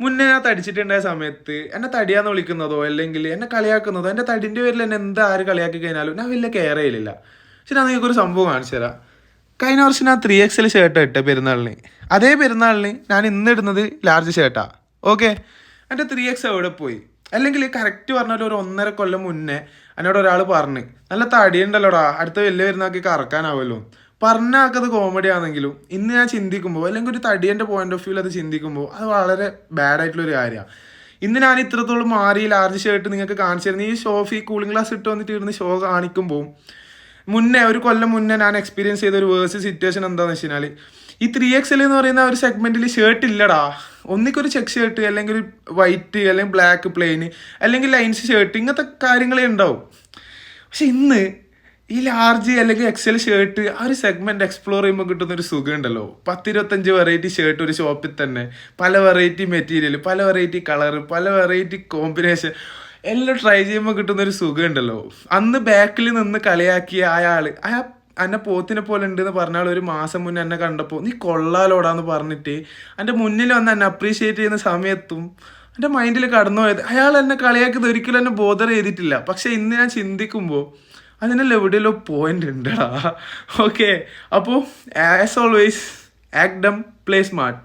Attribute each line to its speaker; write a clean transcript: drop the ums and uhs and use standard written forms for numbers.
Speaker 1: മുന്നേ ഞാൻ തടിച്ചിട്ടുണ്ടായ സമയത്ത് എന്നെ തടിയാന്ന് വിളിക്കുന്നതോ അല്ലെങ്കിൽ എന്നെ കളിയാക്കുന്നതോ എൻ്റെ തടിൻ്റെ പേരിൽ എന്നെ എന്താ ആര് കളിയാക്കി കഴിഞ്ഞാലും ഞാൻ വലിയ കെയർ ചെയ്യലില്ല. പക്ഷെ ഞാൻ നിങ്ങൾക്കൊരു സംഭവം കാണിച്ചു തരാം. കഴിഞ്ഞ വർഷം ഞാൻ 3XL ഷർട്ട് ഇട്ട പെരുന്നാളിന്. അതേ പെരുന്നാളിന് ഞാൻ ഇന്ന് ഇടുന്നത് ലാർജ് ഷർട്ടാ. ഓക്കെ, എൻ്റെ 3X എവിടെ പോയി? അല്ലെങ്കിൽ കറക്റ്റ് പറഞ്ഞാൽ ഒരു 1.5 കൊല്ലം മുന്നേ എന്നോട് ഒരാൾ പറഞ്ഞ് നല്ല തടിയുണ്ടല്ലോടാ, അടുത്ത വലിയ പെരുന്നാൾക്ക് കറക്കാനാവുമല്ലോ. പറഞ്ഞാക്കത് കോമഡി ആണെങ്കിലും ഇന്ന് ഞാൻ ചിന്തിക്കുമ്പോൾ അല്ലെങ്കിൽ ഒരു തടിയൻ്റെ പോയിന്റ് ഓഫ് വ്യൂവിൽ അത് ചിന്തിക്കുമ്പോൾ അത് വളരെ ബാഡ് ആയിട്ടുള്ളൊരു കാര്യമാണ്. ഇന്ന് ഞാൻ ഇത്രത്തോളം മാറി ലാർജ് ഷർട്ട് നിങ്ങൾക്ക് കാണിച്ചു തരുന്നത് ഈ ഷോഫി കൂളിംഗ് ഗ്ലാസ് ഇട്ട് വന്നിട്ട് ഇരുന്ന് ഷോ കാണിക്കുമ്പോൾ മുന്നേ ഒരു കൊല്ലം മുന്നേ ഞാൻ എക്സ്പീരിയൻസ് ചെയ്ത ഒരു വേഴ്സ് സിറ്റുവേഷൻ എന്താണെന്ന് വെച്ച് കഴിഞ്ഞാൽ ഈ 3XL എന്ന് പറയുന്ന ഒരു സെഗ്മെന്റിൽ ഷർട്ട് ഇല്ലടാ. ഒന്നിക്കൊരു ചെക്ക് ഷർട്ട് അല്ലെങ്കിൽ ഒരു വൈറ്റ് അല്ലെങ്കിൽ ബ്ലാക്ക് പ്ലെയിൻ അല്ലെങ്കിൽ ലൈൻസ് ഷർട്ട് ഇങ്ങനത്തെ കാര്യങ്ങളേ ഉണ്ടാവും. പക്ഷെ ഇന്ന് ഈ ലാർജ് അല്ലെങ്കിൽ XL ഷർട്ട് ആ ഒരു സെഗ്മെന്റ് എക്സ്പ്ലോർ ചെയ്യുമ്പോൾ കിട്ടുന്ന ഒരു സുഖം ഉണ്ടല്ലോ. 10-25 വെറൈറ്റി ഷർട്ട് ഒരു ഷോപ്പിൽ തന്നെ, പല വെറൈറ്റി മെറ്റീരിയൽ, പല വെറൈറ്റി കളർ, പല വെറൈറ്റി കോമ്പിനേഷൻ എല്ലാം ട്രൈ ചെയ്യുമ്പോൾ കിട്ടുന്ന ഒരു സുഖം ഉണ്ടല്ലോ. അന്ന് ബാക്കിൽ നിന്ന് കളിയാക്കിയ അയാൾ എന്നെ പോത്തിനെ പോലെ ഉണ്ടെന്ന് പറഞ്ഞാൽ ഒരു മാസം മുന്നേ എന്നെ കണ്ടപ്പോൾ നീ കൊള്ളാലോടാന്ന് പറഞ്ഞിട്ട് എൻ്റെ മുന്നിൽ വന്ന് എന്നെ അപ്രീഷിയേറ്റ് ചെയ്യുന്ന സമയത്തും എൻ്റെ മൈൻഡിൽ കടന്നു പോയത് അയാൾ എന്നെ കളിയാക്കിയത് ഒരിക്കലും എന്നെ ബോധർ ചെയ്തിട്ടില്ല. പക്ഷെ ഇന്ന് ഞാൻ ചിന്തിക്കുമ്പോൾ അതിനെല്ലാം എവിടെയല്ലോ പോയിന്റ് ഉണ്ടടാ. ഓക്കെ, അപ്പോൾ as always act dumb, play smart.